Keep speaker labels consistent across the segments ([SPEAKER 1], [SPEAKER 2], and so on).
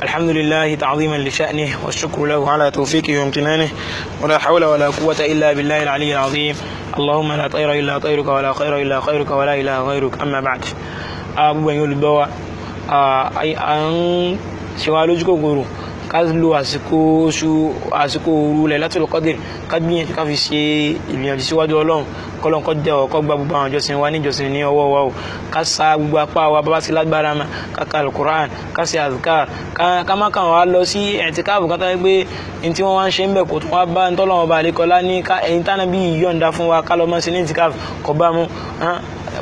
[SPEAKER 1] الحمد لله تعظيما لشأنه والشكر له على توفيقه وامتنانه ولا حول ولا قوة إلا بالله العلي العظيم. اللهم لا طير إلا طيرك ولا خير إلا خيرك ولا إله غيرك. أما بعد أبو بن يولدوا أن سوالوجك غورو kazlu àsìkò òru Lailatul Qadr kadbiyan ká fi ṣe ìgbìyànjú síwájú Ọlọ́run kolon ko de o ko gba gbogbo àwọn jọ́sìn wa ní jọ́sìn ní ọwọ́ wa o ká sa gbogbo apá wa bá sí lágbára ma ká ka Al-Qur'an ká ṣe azkar ká má kàn wá lọ sí i'tikaf kan tá gbé in tí wọ́n wá ṣe ńbẹ̀ kò tún wá bá ntọ́lọ́run ba le kola ní ká ẹ̀yin tá Nábì yọ̀ǹda fún wa ká lọ má ṣe ní i'tikaf kò bá mu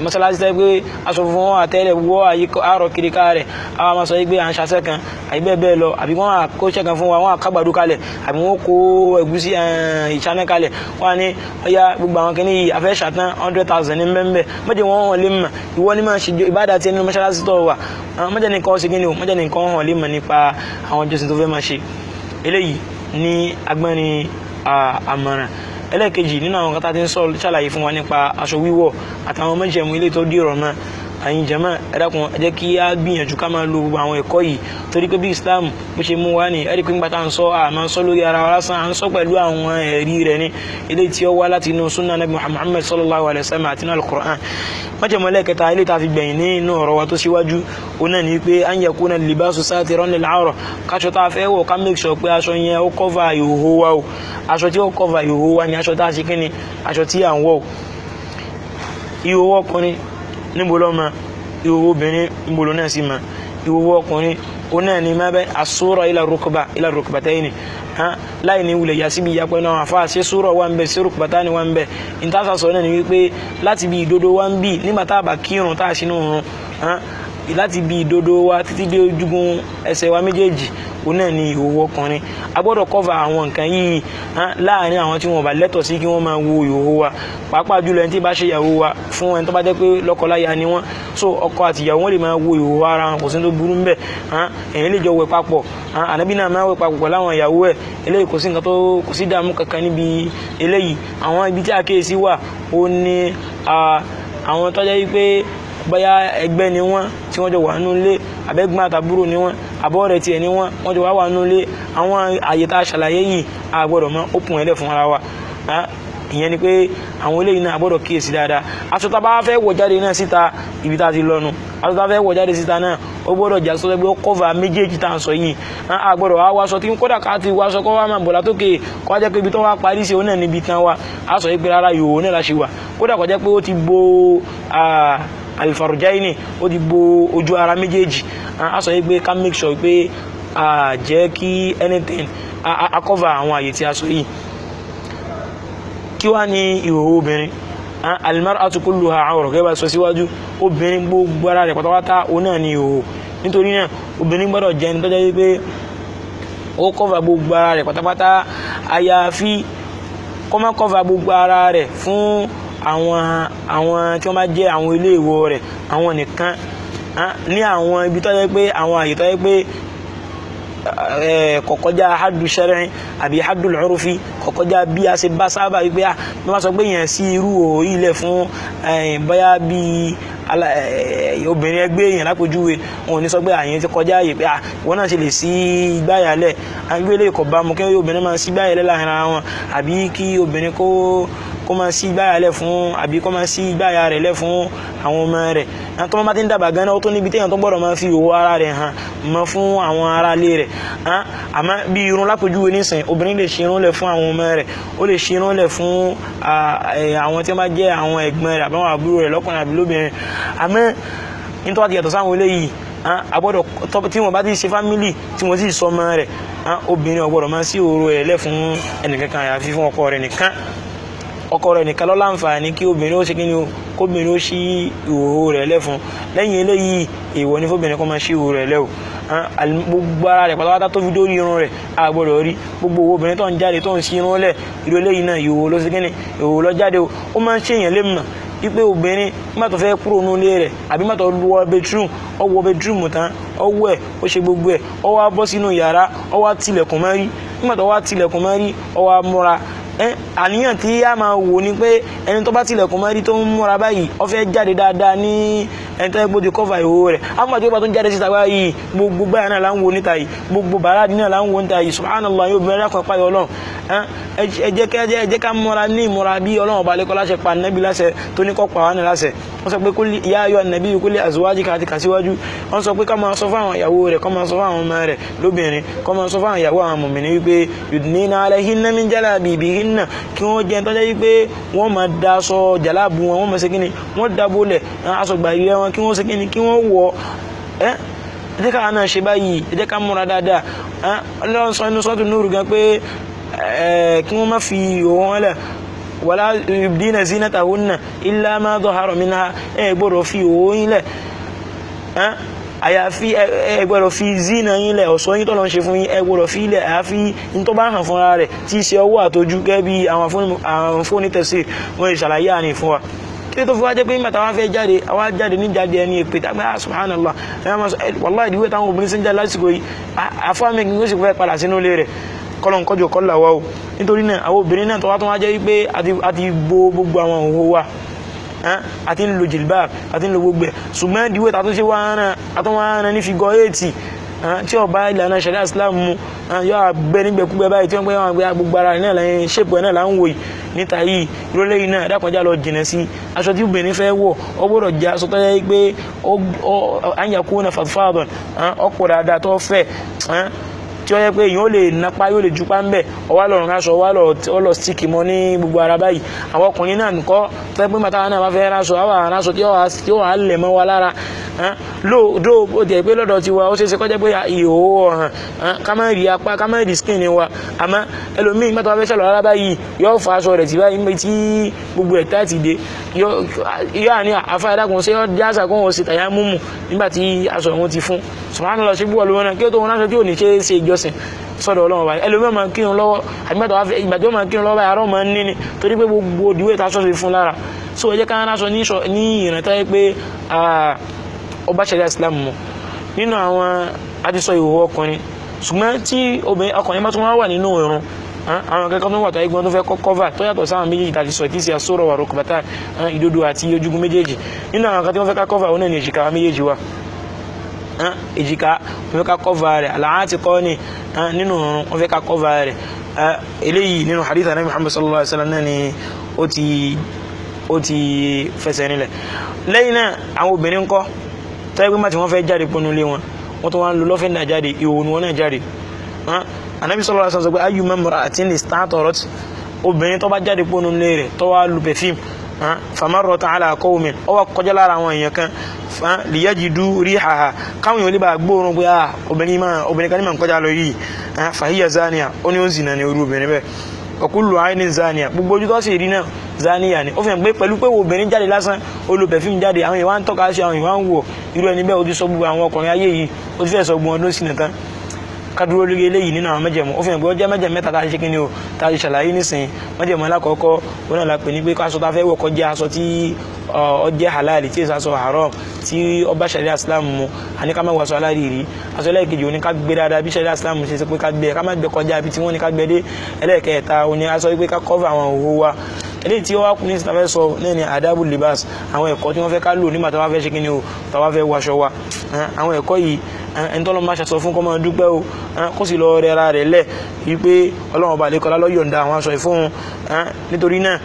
[SPEAKER 1] masalasi tẹ́ pé aṣọ fún wọn àtẹ́lẹ̀ wọ́ àárọ̀ kiri ká rẹ̀ àwọn máa sọ pé à ń ṣaṣẹ́ kan àbí bẹ́ẹ̀ bẹ́ẹ̀ lọ àbí wọ́n àkóṣẹ́ kan fún wa wọ́n àkágbàdo kalẹ̀ àbí wọ́n kó ẹ̀gúsí ìṣáná kalẹ̀ wọ́n ní ọya gbogbo àwọn kìíní yìí afẹ́ ṣàtán 100,000 ní mbẹ́mbẹ́ mọ́jẹ̀ wọ́n hàn lè mọ̀ ìwọ ní máa ṣe ìbádà tí ẹni masalasi tọ́ wà mọ́jẹ̀ nìkan ṣe kíni o mọ́jẹ̀ nìkan hàn lè mọ̀ nípa àwọn jọ́sìn tó fẹ́ máa ṣe eléyìí ní agbẹ́rin àmọ̀ràn ẹlẹ́kejì nínú àwọn kan tá ti ń sọ ṣàlàyé fún wa nípa aṣọ wíwọ̀ àtàwọn májẹ̀mú ilé tó dìrọ̀ mọ́ àyìn jàmáà ẹ dákun ẹ jẹ́ kí á gbìyànjú ká máa lo gbogbo àwọn ẹ̀kọ́ yìí torí pé bí Islam bó ṣe mú wá ní ẹ̀rí pé nígbà tá à ń sọ àmọ́ sọ lórí ara wa lásán à ń sọ pẹ̀lú àwọn ẹ̀rí rẹ̀ ní ilé tí ó wá láti inú sunna Nabi Muhammad sallallahu alaihi wasallam àti inú al-Qur'an májẹ̀mú ẹlẹ́kẹta ilé tá fi gbẹ̀yìn nínú ọ̀rọ̀ wa tó síwájú òun náà ní pé an yakuna libasu satiran lil awra káṣọ tá a fẹ́ wọ̀ ká make sure pé aṣọ yẹn ó cover ìhòhò wa o aṣọ tí ó cover ìhòhò wa ni aṣọ tá a ṣe kíni aṣọ tí à ń wọ̀ ìhòhò ọkùnrin níbo ló ma ìhòhò obìnrin níbo ló náà sì ma ìhòhò ọkùnrin òun náà ni má bẹ́ as-sura ila rukbatayni láì ní wulẹ̀ yà síbi ìyapẹ́ náà àfáà ṣe súrọ̀ wà ń bẹ sí rukbatani wà ń bẹ ìtàṣà sọ náà ni wípé láti bí ìdodo wà ń bì nígbà tá a bá kírun tá a ṣínú òun láti bí ìdodo wa títí dé ojúgun ẹsẹ̀ wa méjèèjì òun náà ni ìhòhò ọkùnrin a gbọ́dọ̀ cover àwọn nǹkan yìí láàrin àwọn tí wọ́n bá lẹ́tọ̀ọ́ sí kí wọ́n máa wo ìhòhò wa pàápàá jùlọ ẹni tí bá ṣe ìyàwó wa fún ẹni tó bá jẹ́ pé lọ́kọláya ni wọ́n so ọkọ àti ìyàwó wọn lè máa wo ìhòhò ara wọn kò sí tó burú ńbẹ̀ èyàn lè jọ wẹ̀ papọ̀ ànábì náà máa wẹ̀ papọ̀ pẹ̀lú àwọn ìyàwó ẹ̀ eléyìí kò sí nǹkan tó kò sí dààmú kankan níbi eléyìí àwọn ibi tí àkíyèsí wà ó ní àwọn tó jẹ́ wípé bóyá ẹgbẹ́ ni wọ́n tí wọ́n jọ wà nínú ilé àbẹ́gbọ́n àtàbúrò ni wọ́n àbọ̀ rẹ̀ tiẹ̀ ni wọ́n jọ wà nínú ilé àwọn àyè tá a ṣàlàyé yìí a gbọ́dọ̀ mọ́ òpin ẹlẹ́ fún ara wa ìyẹn ni pé àwọn eléyìí náà a gbọ́dọ̀ kíyèsí dáadáa aṣọ tá a bá fẹ́ wọ̀ jáde náà síta ibi tá a ti lọ́nu aṣọ tá a fẹ́ wọ̀ jáde síta náà ó gbọ́dọ̀ jà sọ́dọ̀ pé ó kọ́fà méjèèjì tá à ń sọ yìí a gbọ́dọ̀ wá wáṣọ tí kódà ká ti wáṣọ kọ́ wá máa bọ̀ látòkè kọ́ jẹ́ pé ibi tó wá parí sí òun náà níbi tán wa a sọ pé rárá yòówó náà la ṣe wà kódà kọ́ jẹ́ pé ó ti bo alfarjaini ó ti bo ojú ara méjèèjì a sọ pé ká make sure pé a jẹ́ kí anything a cover àwọn àyè tí a sọ yìí kí wá ní ìhòhò obìnrin almar'atu kulluha awra gẹ́gẹ́ bá sọ síwájú obìnrin gbogbo ara rẹ̀ pátápátá òun náà ní ìhòhò nítorí náà obìnrin gbọ́dọ̀ jẹ́ ẹni tó jẹ́ pé ó cover gbogbo ara rẹ̀ pátápátá àyàfi kó má cover gbogbo ara rẹ̀ fún àwọn tí wọ́n bá jẹ́ àwọn ilé ìwọ̀ rẹ̀ àwọn nìkan ní àwọn ibi tó jẹ́ pé àwọn àyè tó jẹ́ pé kọ̀kọ́já haddu shar'i àbí haddu al-urfi kọ̀kọ́já bí a ṣe bá sábà wípé bí wọ́n sọ pé yẹn sí irú òrí ilẹ̀ fún bóyá bí obìnrin ẹgbẹ́ èèyàn lápòjúwe wọn ò ní sọ pé àyẹn ti kọjá àyè pé wọ́n náà ṣe lè sí ìgbáyàlẹ̀ àgbé ilé ìkọ̀ bá mú kí obìnrin máa sí ìgbáyàlẹ̀ láàrin ara wọn àbí kí obìnrin kó máa sí ìgbáyàlẹ̀ fún àbí kó máa sí ìgbáyà rẹ̀ lẹ̀ fún àwọn ọmọ rẹ̀ tó máa ti ń dàgbà gan-an ó tó níbi téèyàn tó gbọ́dọ̀ máa fi òwò ara rẹ̀ hàn mọ́ fún àwọn ará ilé rẹ̀ àmọ́ bí irun lápòjúwe nísìn obìnrin lè ṣe irun lẹ̀ fún àwọn ọmọ rẹ̀ ó lè ṣe irun lẹ̀ fún àwọn tí wọ́n bá jẹ́ àwọn ẹ̀gbọ́n rẹ̀ àbáwọn àbúrò rẹ̀ lọ́kùnrin àbí lóbìnrin àmọ́ nítorí àti yàtọ̀ sáwọn eléyìí agbọ́dọ̀ tí wọ́n bá ti ṣe fámílì tí wọ́n sì sọ ọmọ rẹ̀ obìnrin ọgbọ́dọ̀ máa sí òru rẹ̀ lẹ̀ fún ẹnìkankan àyàfi fún ọkọ rẹ̀ nìkan ọkọ rẹ̀ nìkan ló láǹfààní kí obìnrin ó ṣe kí ni o kóbìnrin ó ṣí ìhòhò rẹ̀ lẹ̀ fún lẹ́yìn eléyìí èèwọ̀ ní fóbìnrin kó máa ṣí ìhòhò rẹ̀ lẹ̀ o gbogbo ara rẹ̀ pátápátá tó fi dórí irun rẹ̀ a gbọ́dọ̀ rí gbogbo owó obìnrin tó ń jáde tó ń ṣí irun lẹ̀ irú eléyìí náà ìhòhò ló ṣe kí ni ìhòhò ló jáde o ó máa ń ṣèyàn lè mọ̀ wípé obìnrin má tó fẹ́ kúrò nínú ilé rẹ̀ àbí má tó wọ bedroom ó wọ bedroom tán ó wẹ̀ ó ṣe gbogbo ẹ̀ ó wá bọ́ sínú yàrá ó wá tilẹ̀kùn mọ́rí nígbà tó wá tilẹ̀kùn mọ́rí ó wá múra àníyàn tí a máa wò ní pé ẹni tó bá tilẹ̀kùn mọ́rí tó ń múra báyìí ó fẹ́ jáde dáadáa ní ẹni tó yẹ kó ti cover ìhòòhò rẹ̀ àwọn àti ọba tó ń jáde síta báyìí gbogbo báyà náà là ń wo níta yìí gbogbo bàrádì náà là ń wo níta yìí subhanallah yóò bẹ̀rẹ̀ lákàn páyọ ọlọ́run ẹ jẹ́ ká múra ní ìmúra bí ọlọ́run ọba lẹ́kọ́ láṣẹ pa nẹ́bí láṣẹ tó ní kọ́ pa wá ní láṣẹ wọ́n sọ pé kul ya ayyuhan nabiyyu qul li azwajika àti kàṣíwájú wọ́n sọ pé ká máa sọ fáwọn ìyàwó rẹ̀ kọ́ máa sọ fáwọn ọmọ rẹ̀ lóbìnrin kọ́ máa sọ fáwọn ìyàwó àwọn mùmínì wípé yudnina alayhinna min jalabibihinna kí wọ́n jẹ́ tọ́jẹ́ wípé wọ́n máa daṣọ jàlábù wọn wọ́n máa ṣe kíni wọ́n dábòlẹ̀ aṣọ gbàgbé wọn kí wọ́n ṣe kíni kí wọ́n wọ̀ ẹ́ ẹ jẹ́ ká náà ṣe báyìí ẹ jẹ́ ká múra dáadáa ọlọ́run sọ inú sọ́tún Núrù gan pé kí wọ́n má fi òun lẹ̀ wala yubdina zinatahunna illa ma dhahara minha ẹ gbọ́dọ̀ fi òun lẹ̀ àyàfi ẹ gbọ́dọ̀ fi zina yín lẹ̀ ọ̀ṣọ́ yín tọ́lọ́ ń ṣe fún yín ẹ gbọ́dọ̀ fi ilẹ̀ àyàfi ní tó bá hàn fúnra rẹ̀ tí í ṣe ọwọ́ àtọjú gẹ́gẹ́ bí àwọn fóònù tẹ̀sí wọ́n ṣàlàyé àní fún wa kí tó fi wá jẹ́ pé nígbà táwọn fẹ́ jáde àwọn jáde ní jáde ẹni èpè tàbí subhanallah wallahi ìdíwé táwọn obìnrin sí ń jáde lásìkò yìí àfáàmì kí n ó sì fẹ́ padà sínú ilé rẹ̀ kọ́lọ̀n kọjọ kọ́lá wa o nítorí náà àwọn obìnrin náà tó wá jẹ́ wípé àti gbogbo àwọn òhò wa àti ń lo jilbab àti ń lo gbogbo ẹ̀ ṣùgbọ́n ìdíwé tàtún ṣe wá rán ní figure 80 tí ọba ìlànà ṣẹ̀ríà Islam mu yóò àgbẹ̀ nígbẹ̀kúgbẹ̀ báyìí tí wọ́n pẹ́ wọn àgbẹ̀ gbogbo ara rẹ̀ náà lẹ́yìn ṣépù ẹ̀ náà là ń wò yìí níta yìí ìrọ̀lẹ́ yìí náà dákọjá lọ jìnà sí aṣọ tí obìnrin fẹ́ wọ̀ ọ gbọ́dọ̀ jẹ́ aṣọ tó yẹ pé àyàkú náà fàtúfàdàn ọ̀pọ̀ dáadáa tó fẹ́ tí ó yẹ pé èèyàn ó lè napá yóò lè jupá ń bẹ̀ ọwá lọ́rùn aṣọ wá lọ stíkì mọ́ ní gbogbo ara báyìí àwọn ọkùnrin náà nìkọ́ tó yẹ pé màtá náà bá fẹ́ ráṣọ àwọn aráṣọ tí ó wà lẹ̀ mọ́ wa lára lóòdó ó tiẹ̀ pé lọ́dọ̀ tiwa ó ṣeéṣe kọjá pé ìhòòhò ọ̀hàn ká má rí apá ká má rí skin wa àmọ́ ẹlòmíì mẹ́ta wá fẹ́ ṣàlọ́ rárá báyìí yóò fa aṣọ rẹ̀ tí báyìí níbi tí gbogbo ẹ̀ táàtì dé yóò àní àfa ẹ̀dàkùn ṣé jáàsà kó wọn sì tàyà múmu nígbà tí aṣọ wọn ti fún subhanallah ṣe búwọ̀ lówó náà kí ó tó wọn aṣọ tí ò ní ṣe ìjọsìn sọ́dọ̀ Ọlọ́run báyìí ẹlòmíì máa kírun lọ́wọ́ àbí ìgbà tí ó máa kírun lọ́wọ́ báyìí àárọ̀ máa ń ní ni torí pé gbogbo òdìwé ìtaṣọ́ ṣe fún lára so ẹ jẹ́ ká ránṣọ ní ìrántá pé ọba ṣẹ̀ríà Islam mọ̀ nínú àwọn àtisọ ìhòòhò ọkùnrin ṣùgbọ́n tí ọkùnrin bá tún wá wà nínú ìrun àwọn akẹ́kọ̀ọ́ tó wà tó ẹgbọ́n tó fẹ́ kọ́fà tó yàtọ̀ sáwọn méjèèjì tàbí sọ ìtìsí àsọ̀rọ̀ wà rọ̀kùbátà ìdodo àti ojúgun méjèèjì nínú àwọn akẹ́kọ̀ọ́ tó fẹ́ ká kọ́fà ó náà ní èjìká méjèèjì wà èjìká wọ́n fẹ́ ká kọ́fà rẹ̀ àlàáti kọ́ ní nínú ìrun wọ́n fẹ́ ká kọ́fà rẹ̀ eléyìí nínú hadith Ànábì Muhammad sallallahu alaihi wasallam náà ni ó ti fẹsẹ̀ nílẹ̀ lẹ́yìn náà àwọn obìnrin kọ́ tẹ́gbẹ́ máa tí wọ́n fẹ́ jáde pọnú lé wọn wọ́n tó wá ń lo lọ́fẹ́ndà jáde ìhòòhò ni wọ́n náà jáde Ànábì sallallahu alaihi wasallam sọ pé ayyuma imra'atin ista'tarat obìnrin tó bá jáde pọnú lé rẹ̀ tó wá lu perfume famarrat ala qawmin ó wá kọjá lára àwọn èèyàn kan liyajidu rihaha káwọn èèyàn lè bá gbóòórùn pé obìnrin kan ní mà ń kọjá lọ yìí fahiya zaniya ó ní ó zìnà ní orú obìnrin bẹ́ẹ̀ ọkùnlù àìní zaniya gbogbo ojú tó sì rí náà zaniya ni ó fi hàn pé pẹ̀lú pé obìnrin jáde lásán ó lo perfume jáde àwọn ìwà ń tọ́ka sí àwọn ìwà ń wò irú ẹni bẹ́ẹ̀ ó ti sọ gbogbo àwọn ọkùnrin ayé yìí ó ti fẹ́ sọ gbogbo ọdún sí nìkan kádúró lórí eléyìí nínú àwọn mẹ́jẹ̀mú ó fi hàn pé ó jẹ́ mẹ́jẹ̀mú mẹ́ta tá a ṣe kí ni o tá a ṣe ṣàlàyé nísìnyí mẹ́jẹ̀mú alákọ̀ọ́kọ́ ó náà la pè ní pé aṣọ tá a fẹ́ wọ̀ kó jẹ́ aṣọ tí ó jẹ́ halal tí èso aṣọ haram tí ó bá ṣẹ̀ríà Islam mu àní ká má wọ aṣọ alárìírí aṣọ ẹlẹ́ẹ̀kejì ó ní ká gbé dáadáa bí ṣẹ̀ríà Islam ṣe pé ká gbé ká má gbé kọjá ibi tí wọ́n ní ká gbé dé ẹlẹ́ẹ̀kẹta ó ní aṣọ pé ká cover àwọn òhò wa eléyìí tí ó wá kú ní ìsìtafẹ́ sọ náà ni adabu libas àwọn ẹ̀kọ́ tí wọ́n fẹ́ ká lò nígbà tí wọ́n fẹ́ ṣe kí ni o tí wọ́n fẹ́ wọṣọ wa àwọn ẹ̀kọ́ yìí ẹni tọ́lọ́ máa ṣàṣọ fún kó máa dúpẹ́ o kó sì lọ rẹra rẹ̀ lẹ̀ wípé Ọlọ́run ọba àlékọ́lá ló yọ̀ǹda àwọn aṣọ ìfún nítorí náà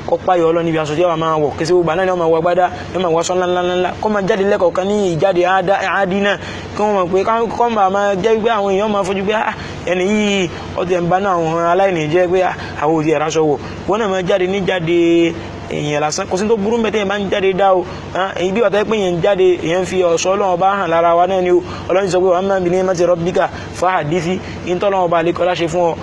[SPEAKER 1] kó páyọ̀ Ọlọ́run níbi aṣọ tí wọ́n máa wọ̀ kí sí gbogbo náà ni wọ́n máa wọ gbádá wọ́n máa wọ aṣọ ńláńláńlá kó máa jáde lẹ́kọ̀ọ́ kan ní ìjáde àádí náà kí wọ́n mọ̀ pé kó máa jẹ́ pé àwọn èèyàn máa fojú pé ẹni yìí ọdẹ ń bá náà àwọn aláìní jẹ́ pé àwọn òdì ẹ̀ráṣọ wọ̀ wọ́n náà máa jáde ní jáde èèyàn lásán kò sí tó burú mẹ́tẹ́ yẹn bá ń jáde dá o èyí bí wàtá pé yẹn ń jáde èèyàn fi ọ̀ṣọ́ Ọlọ́run bá hàn lára wa náà ni o Ọlọ́run sọ pé wàá máa ń bi ní mẹ́tẹ́ rabbika fahadisi ìtọ́lọ́wọ́n bá lè kọ́lá ṣe fún ọ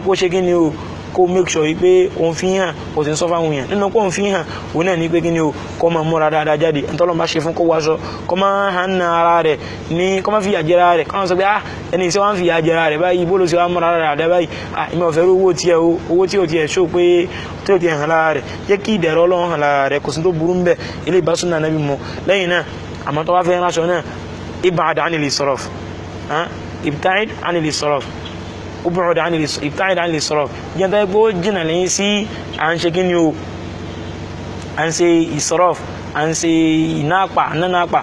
[SPEAKER 1] kó ṣe kí ni o kó make sure pé òun fi hàn kò sí ń sọ fáwọn èèyàn nínú kó òun fi hàn òun náà ní pé kí ni o kó máa múra dáadáa jáde ìtọ́lọ́wọ́n bá ṣe fún kó wáṣọ kó máa hàn na ara rẹ̀ ní kó máa fi àjẹra rẹ̀ káwọn sọ pé ẹni tí wọ́n fi àjẹra rẹ̀ báyìí bó ló ṣe wá múra dáadáa báyìí ìmọ̀ ọ̀fẹ́ owó tí ó tiẹ̀ ṣó pé tí ó tiẹ̀ hàn lára rẹ̀ jẹ́ kí ìdẹ̀rọ̀ Ọlọ́run hàn lára rẹ̀ kò sí tó burú ń bẹ̀ ilé ìbásùn náà Nábì mọ́ lẹ́yìn náà àmọ́ tó wá fẹ́ ránṣọ náà ib'ad 'anil israf ibta'id 'anil israf ib'ad 'anil israf jẹ́ tó yẹ pé ó jìnà lẹ́yìn sí à ń ṣe kí ni o à ń ṣe israf à ń ṣe ìnáàpà nánáàpà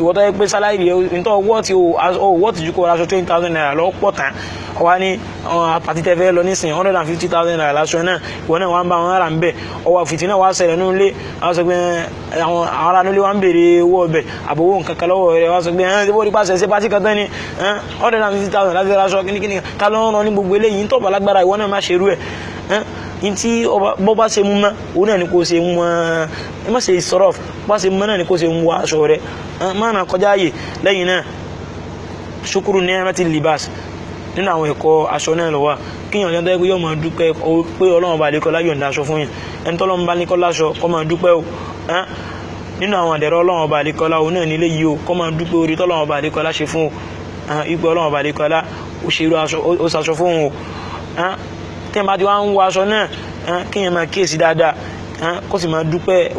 [SPEAKER 1] ìwọ tó yẹ pé sálárì nítorí owó tí ju kó aṣọ 20,000 naira lọ pọ̀ tán ọwá ní àpàtì tẹ́fẹ́ lọ nísìn 150,000 naira láṣọ náà ìwọ náà wá ń bá wọn rà ń bẹ̀ ọwọ́ fìtì náà wá ṣẹlẹ̀ nínú ilé àwọn sọ pé àwọn ará nílé wá ń béèrè owó ọbẹ̀ àbówó nǹkan kan lọ́wọ́ rẹ̀ wá sọ pé ṣé bó rí pàṣẹ ṣe pàtì kan tán ni 150,000 láti raṣọ kíníkíní ká ló ń rán ní gbogbo eléyìí ń tọ̀bà lágbára ìwọ náà má ṣerú ẹ̀ in tí bọ́ bá ṣe mú mọ́ òun náà ni kò ṣe mú ẹ má ṣe ìsọ̀rọ̀ bá ṣe mú náà ni kò ṣe mú aṣọ rẹ̀ má nà kọjá ààyè lẹ́yìn náà ṣukuru ní ẹ̀rọ ti libas nínú àwọn ẹ̀kọ́ aṣọ náà lọ́wọ́ kíyàn jẹ́ pé yóò máa dúpẹ́ pé Ọlọ́run bá lè kọ́ láyọ̀ ǹda aṣọ fún yàn ẹni tọ́lọ́run bá ní kọ́ láṣọ kọ́ máa dúpẹ́ o nínú àwọn àdẹ̀rọ Ọlọ́run bá lè kọ́ láwọn náà nílé yìí o kọ́ máa dúpẹ́ orí tọ́lọ́run bá lè kọ́ láṣẹ fún o ipò Ọlọ́run bá lè kọ́ lá ó ṣe irú aṣọ ó ṣaṣọ fún o tí ẹ bá ti wá ń wọ aṣọ náà kíyàn máa kíyèsí dáadáa kó sì máa dúpẹ́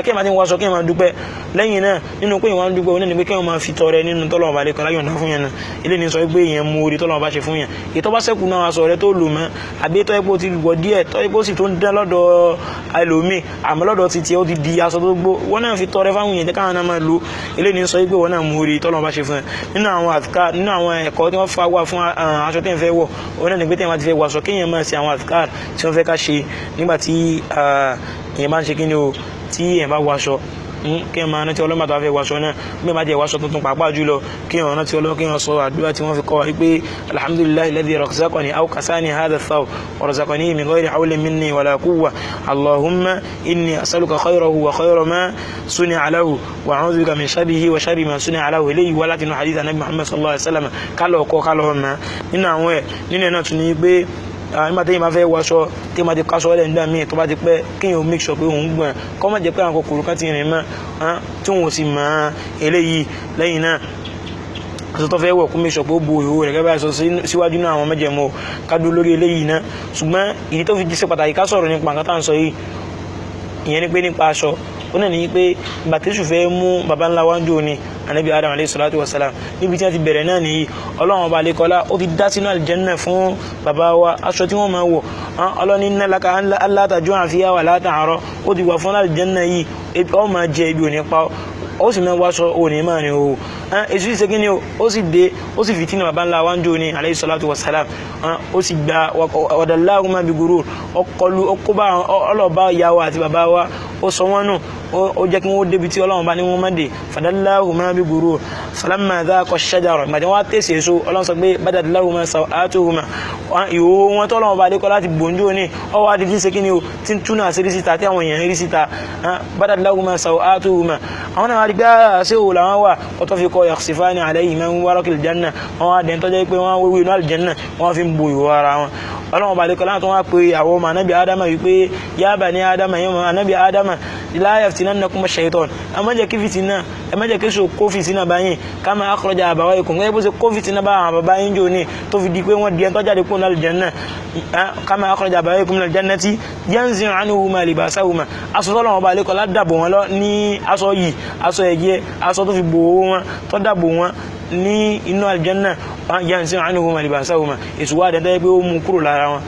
[SPEAKER 1] kí ẹ máa ti ń wáṣọ kí ẹ máa dúpẹ́ lẹ́yìn náà nínú pé ìwọ̀n dúpẹ́ oní ni pé kí wọ́n máa fi tọrẹ nínú tọ́lọ́wọ́ bá lè kọ́ láyọ̀ǹda fún yẹn náà ilé ní sọ pé èèyàn mú orí tọ́lọ́wọ́ bá ṣe fún yẹn ètò bá sẹ́kù náà aṣọ rẹ tó lò mọ́ àbí tọ́ epo ti wọ̀ díẹ̀ tọ́ epo sì tó ń dán lọ́dọ̀ ẹlòmíì àmọ́ lọ́dọ̀ ti tiẹ̀ ó ti di aṣọ tó gbó wọ́n náà fi tọrẹ fáwọn yẹn káwọn náà máa lò ilé ní sọ pé wọ́n náà mú orí tọ́lọ́wọ́ bá ṣe fún yẹn nínú àwọn àfikà nínú àwọn ẹ̀kọ́ tí wọ́n fa wà fún aṣọ tí wọ́n fẹ́ wọ̀ wọ́n náà ní pé tí wọ́n ti fẹ́ wọ aṣọ kéèyàn máa ṣe àwọn àfikà tí wọ́n fẹ́ ká ṣe nígbà tí èèyàn bá ń ṣe kí ni o tí èèyàn bá wọ aṣọ kí ẹ máa rántí ọlọ́mọ tó fẹ́ wọṣọ náà bí má jẹ́ wọṣọ tuntun pàápàá jùlọ kí ẹ rántí ọlọ́mọ kí ẹ sọ àdúrà tí wọ́n fi kọ́ wa wípé alhamdulillahi alladhi razaqani aw kasani hadha ath-thawb wa razaqani min ghayri hawlin minni wala quwwa allahumma inni as'aluka khayrahu wa khayra ma suni'a lahu wa a'udhu bika min sharrihi wa sharri ma suni'a lahu eléyìí wá láti inú hadith anabi muhammad sallallahu alaihi wasallam kálọ̀ ọkọ̀ kálọ̀ ọmọ nínú àwọn ẹ̀ nínú ẹ̀ náà tún ní pé nígbà tí yìí máa fẹ́ wọṣọ tí máa ti kásọ ọlẹ́ nígbà míì tó bá ti pẹ́ kí yìí ó make sure pé òun gbọ̀n kọ́ má jẹ́ pé àwọn kòkòrò kan ti rìn mọ́ tí wọ́n sì mọ́ eléyìí lẹ́yìn náà aṣọ tó fẹ́ wọ̀ kó make sure pé ó bo ìhó rẹ̀ gẹ́gẹ́ bá sọ síwájú náà àwọn mẹ́jẹ̀mọ́ ká dúró lórí eléyìí náà ṣùgbọ́n ìdí tó fi jí ṣe pàtàkì ká sọ̀rọ̀ nípa nǹkan tá à ń sọ yìí ìyẹn ni pé nípa aṣọ ó náà ní pé bàtẹ́sù fẹ́ mú baba ńlá wa ń jò ní anabi adam alayhi salatu wa salam níbi tí wọ́n ti bẹ̀rẹ̀ náà nìyí ọlọ́run ọba alekọ́lá ó ti dá sínú aljanna fún baba wa aṣọ tí wọ́n máa wọ̀ ọlọ́ni inna laka alla tajua fiha wa la ta'ra ó ti wà fún aljanna yìí ó máa jẹ ibi òní pa ó sì máa wáṣọ òní máa ní o èsù ìṣe kí ni ó sì dé ó sì fìtínà baba ńlá wa ń jò ní alayhi salatu wa salam ó sì gba wadallahuma bi gurur ọkọlu ọkọba ọlọ́ọ̀bá ìyá wa àti baba wa ó sọ wọ́n nù ó jẹ́ kí wọ́n débi tí ọlọ́run bá ní wọ́n mọ́dé fadallahuma bi gurur falamma dhaqa ash-shajara ìgbà tí wọ́n tẹ̀sí èso ọlọ́run sọ pé badat lahuma sawatuhuma ìhòòhò wọn tọ́lọ́run bá lékọ́ láti gbòǹjò ní ọwọ́ adìdí ṣe kí ni o tí ń túnà àṣírí síta tí àwọn èèyàn rí síta badat lahuma sawatuhuma àwọn náà rí pé àṣẹ òwò làwọn wà ọtọ́ fi kọ́ yakhsifani alayhima min waraqil janna wọn wá dẹ̀ tọ́jọ́ pé wọ́n wéwé inú aljanna wọ́n fi ń bo ìhòòhò ara wọn ọlọ́run bá lékọ́ láti wọ́n pé àwọn ọmọ anábì ádámà wípé ya bani ádámà yẹn ọmọ anábì ádámà la yaftinannakum ash-shaytan ama jẹ́ kí fitina ama jẹ́ kí so ko fitina bayin kama akhraja abawaykum ngey bó ṣe ko fitina ba àwọn baba yín joni tó fi di pé wọ́n di en tó jáde kó nal janna kama akhraja abawaykum nal jannati yanzi anhuma libasahuma aso Ọlọ́run ba le ko la dàbò wọn lọ ní aṣọ yìí aṣọ ẹ̀jẹ̀ aṣọ tó fi bò wọn tó dàbò wọn ní inú aljanna yanzi anhuma libasahuma isuwa de pé ó mú kúrò lára wọn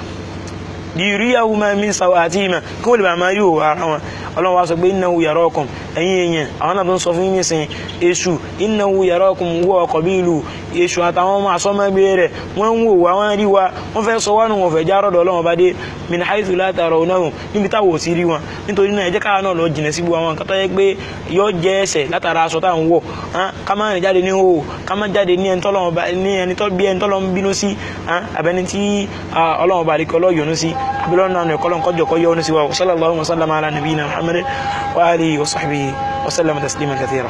[SPEAKER 1] liyuriyahuma min sawatihima kó lè bá máa rí òwò ara wọn ọlọ́run wá sọ pé innahu yarakum ẹ̀yin èèyàn àwọn náà tó ń sọ fún yín sìn èṣù innahu yarakum huwa qabilu èṣù àtàwọn ọmọ àsọmọgbé rẹ̀ wọ́n ń wò wá wọ́n rí wa wọ́n fẹ́ sọ wá nù wọ́n fẹ́ já rọ́dọ̀ ọlọ́run bá dé min haythu la tarawnahum níbi táwọn ò sí rí wọn nítorí náà ẹ jẹ́ káà náà lọ jìnà sí gbogbo àwọn nǹkan tó yẹ pé yóò jẹ́ ẹ̀ṣẹ̀ látara aṣọ táwọn wọ̀ ká má rìn jáde ní hò ká má jáde ní ẹni tó bí ẹni tó lọ ń bínú sí àbẹni tí ọlọ́run bá rí kọ́ lọ́yọ̀nú sí abilọ́nà ọ̀nà ẹ̀kọ́ lọ́nkọ́jọ́ kọ́ yọ̀nú sí wa sallallahu wa sallama ala nabiyina Muhammad wa alihi wa sahbihi wa sallama taslima kathira.